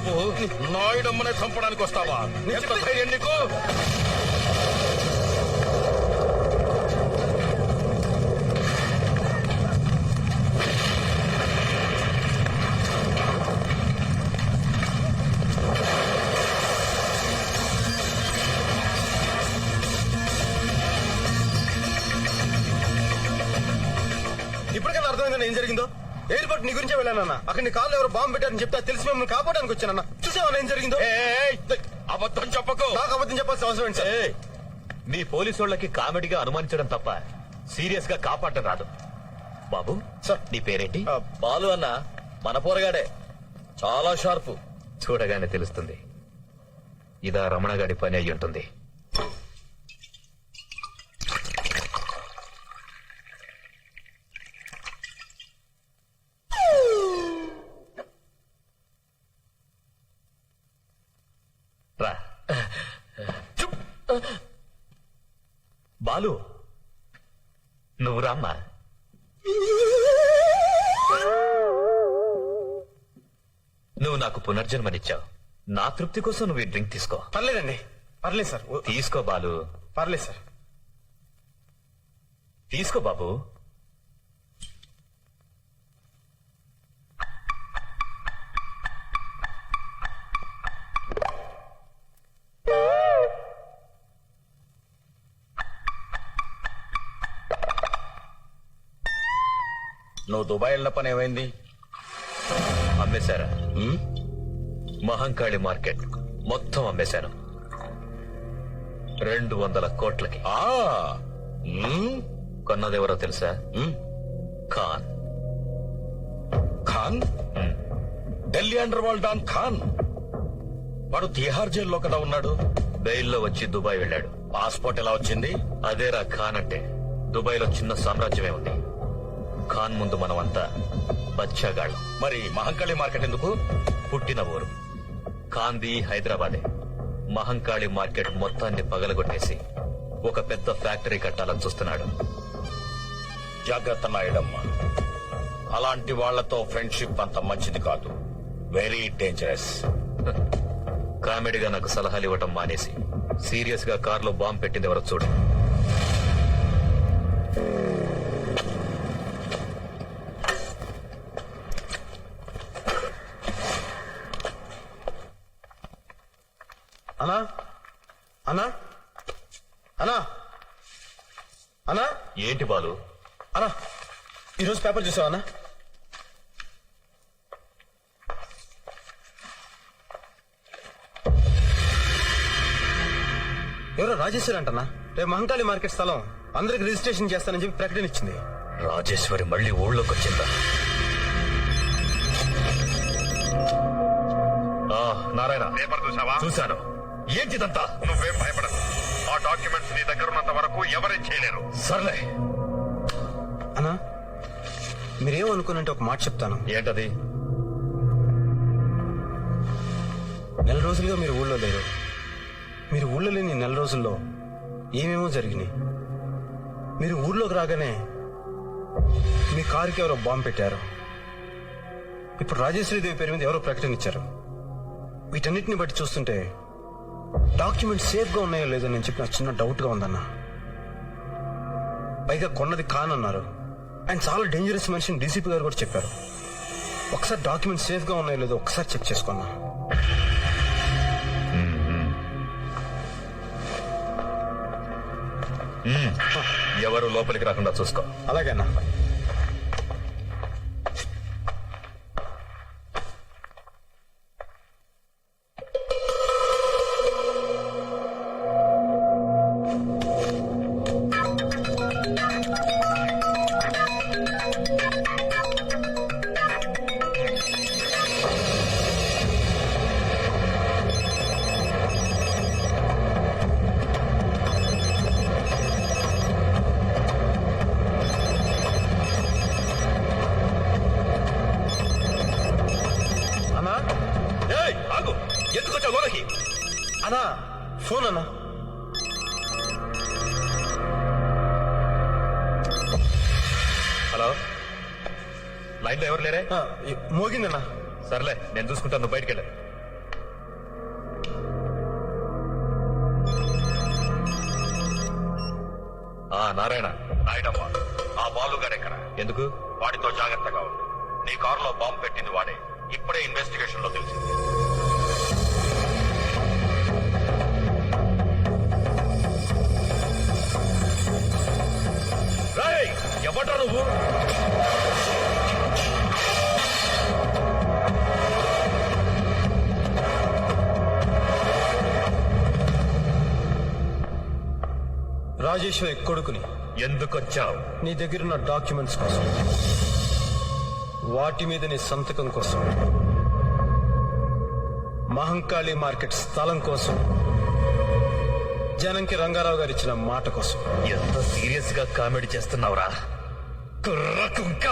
నువ్వు నాయుడమ్మనే చంపడానికి వస్తావా? ఎంత ధైర్యం నీకు? ఇప్పటికైనా అర్థమైందని ఏం జరిగిందో? ఎయిర్పోర్ట్ నీ గురించే వెళ్ళానన్నా. అక్కడ నీ కాళ్ళు ఎవరు బాంబు పెట్టారని చెప్తే తెలిసి మిమ్మల్ని కాపాడడానికి వచ్చానన్నా. చూసావన్నా ఏం జరిగిందో? అబద్ధం చెప్పకు. నాకు అబద్ధం చెప్పాల్సిన అవసరం ఏంటి సార్? మీ పోలీసు వాళ్ళకి కామెడీగా అనుమానించడం తప్ప సీరియస్ గా కాపాడటం రాదు. బాబు సార్, నీ పేరేంటి? బాలు అన్న, మన పోరగాడే, చాలా షార్పు. చూడగానే తెలుస్తుంది. ఇదా రమణగాడి పని అయి ఉంటుంది. రా. బాలు, నువ్వు రామ్మా. నువ్వు నాకు పునర్జన్మనిచ్చావు. నా తృప్తి కోసం నువ్వు ఈ డ్రింక్ తీసుకో. పర్లేదండి, పర్లేదు సార్. తీసుకో బాలు. పర్లేదు సార్. తీసుకో బాబు. నువ్వు దుబాయ్ వెళ్ళిన పని ఏమైంది? అమ్మేశారా? మహంకాళి మార్కెట్ మొత్తం అమ్మేశాను. 200 కోట్లకి. కొన్నదెవరో తెలుసా? Khan. Khan? Delhi underworld don Khan. వాడు తిహార్ జైల్లో కదా ఉన్నాడు. బెయిల్లో వచ్చి దుబాయ్ వెళ్ళాడు. పాస్పోర్ట్ ఎలా వచ్చింది? అదేరా ఖాన్ అంటే. దుబాయ్ లో చిన్న సామ్రాజ్యమే ఉంది. ఖాన్ ముందు మనమంతా బచ్చాగాళ్ళం. మరి మహంకాళి మార్కెట్ ఎందుకు? పుట్టిన ఊరు ఖాన్ది హైదరాబాదే. మహంకాళి మార్కెట్ మొత్తాన్ని పగలగొట్టేసి ఒక పెద్ద ఫ్యాక్టరీ కట్టాలని చూస్తున్నాడు. జాగ్రత్త నాయుడమ్మ, అలాంటి వాళ్లతో ఫ్రెండ్షిప్ అంత మంచిది కాదు. Very dangerous. కామెడీగా నాకు సలహాలు ఇవ్వటం మానేసి సీరియస్ గా కార్లో బాంబు పెట్టింది ఎవరో చూడు. అన్నా, అన్నా, అన్నా, అన్నా. ఏంటి బాలు? అన్నా, ఈరోజు పేపర్ చూసావా అన్నా? ఎవరో రాజేశ్వరి అంటన్నా రేపు మహంకాళి మార్కెట్ స్థలం అందరికి రిజిస్ట్రేషన్ చేస్తానని చెప్పి ప్రకటన ఇచ్చింది. రాజేశ్వరి మళ్ళీ ఊళ్ళోకి వచ్చిందా? నారాయణ, పేపర్ చూసావా? చూశాను. ఏంటిదంతా? నువ్వేం భయపడదు. ఆ డాక్యుమెంట్స్ నీ దగ్గర ఉన్నంత వరకు ఎవరేం చేయలేరు. సర్లే. అన్నా, మీరేమనుకున్నంటే ఒక మాట చెప్తాను. ఏంటది? నెల రోజులుగా మీరు ఊళ్ళో లేరు. మీరు ఊళ్ళో లేని నెల రోజుల్లో ఏమేమో జరిగినాయి. మీరు ఊర్లోకి రాగానే మీ కారుకి ఎవరో బాంబు పెట్టారు. ఇప్పుడు రాజేశ్వరీదేవి పేరు మీద ఎవరో ప్రకటన ఇచ్చారు. వీటన్నిటిని బట్టి చూస్తుంటే డాక్యుమెంట్ సేఫ్ గా ఉన్నాయో లేదో నేను చెప్పి నాకు చిన్న డౌట్ గా ఉందన్నా. పైగా కొన్నది ఖాన్ అన్నారు. ఆయన చాలా డేంజరస్ మనిషిని డీసీపీ గారు కూడా చెప్పారు. ఒకసారి డాక్యుమెంట్ సేఫ్ గా ఉన్నాయో లేదో ఒకసారి చెక్ చేసుకున్నా. ఎవరు లోపలికి రాకుండా చూసుకో. అలాగే అన్నా. అన్నా, ఫోన్ అన్నా. హలో, లైన్ లో ఎవరు లేరే? మోగిందన్నా. సర్లే, నేను చూసుకుంటాను. నువ్వు బయటికి వెళ్ళా. నారాయణ. నాయుడమ్మ, ఆ బాలుగాడెక్కడ? ఎందుకు? వాడితో జాగ్రత్తగా ఉండు. నీ కారులో బాంబు పెట్టింది వాడే. ఇప్పుడే ఇన్వెస్టిగేషన్ లో తెలిసింది. ఎవడ్రా నువ్వు? రాజేశ్వరి కొడుకుని. ఎందుకొచ్చావు? నీ దగ్గరున్న డాక్యుమెంట్స్ కోసం, వాటి మీద నీ సంతకం కోసం, మహంకాళి మార్కెట్ స్థలం కోసం, జనంకి రంగారావు గారు ఇచ్చిన మాట కోసం. ఎంత సీరియస్ గా కామెడీ చేస్తున్నావురా కుర్ర కుంక.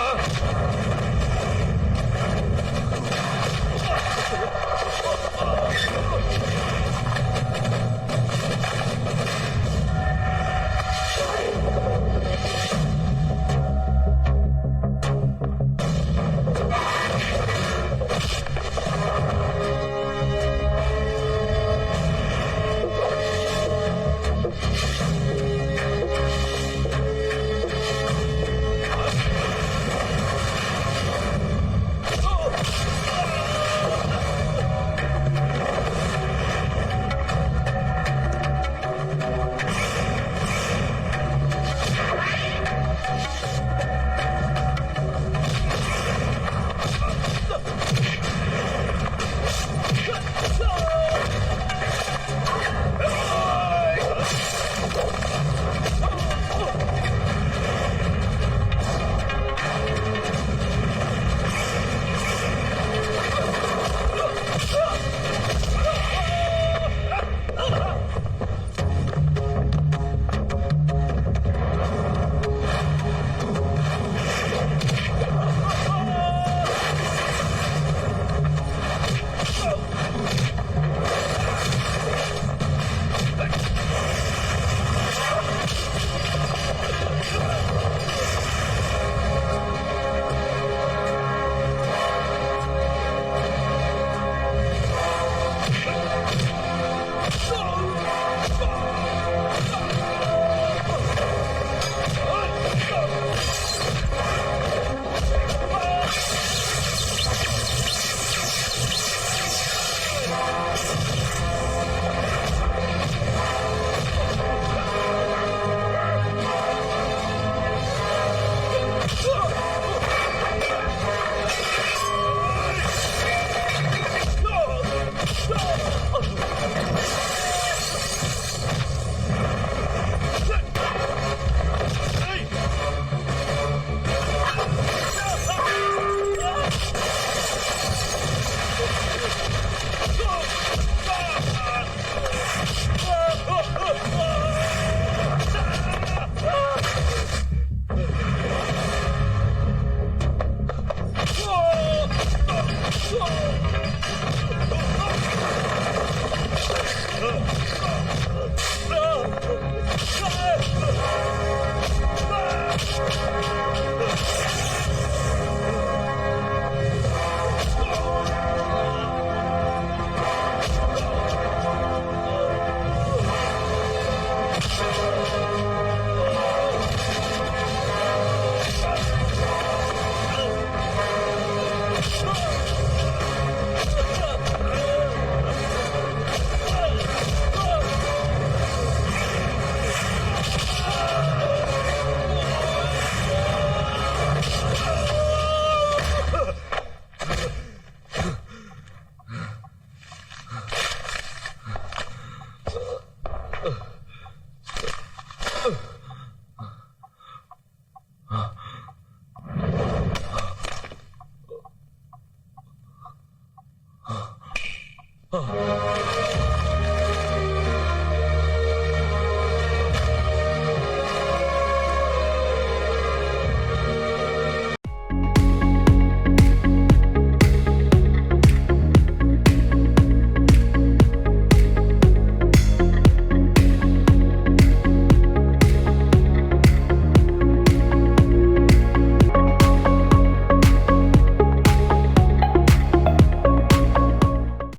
Oh.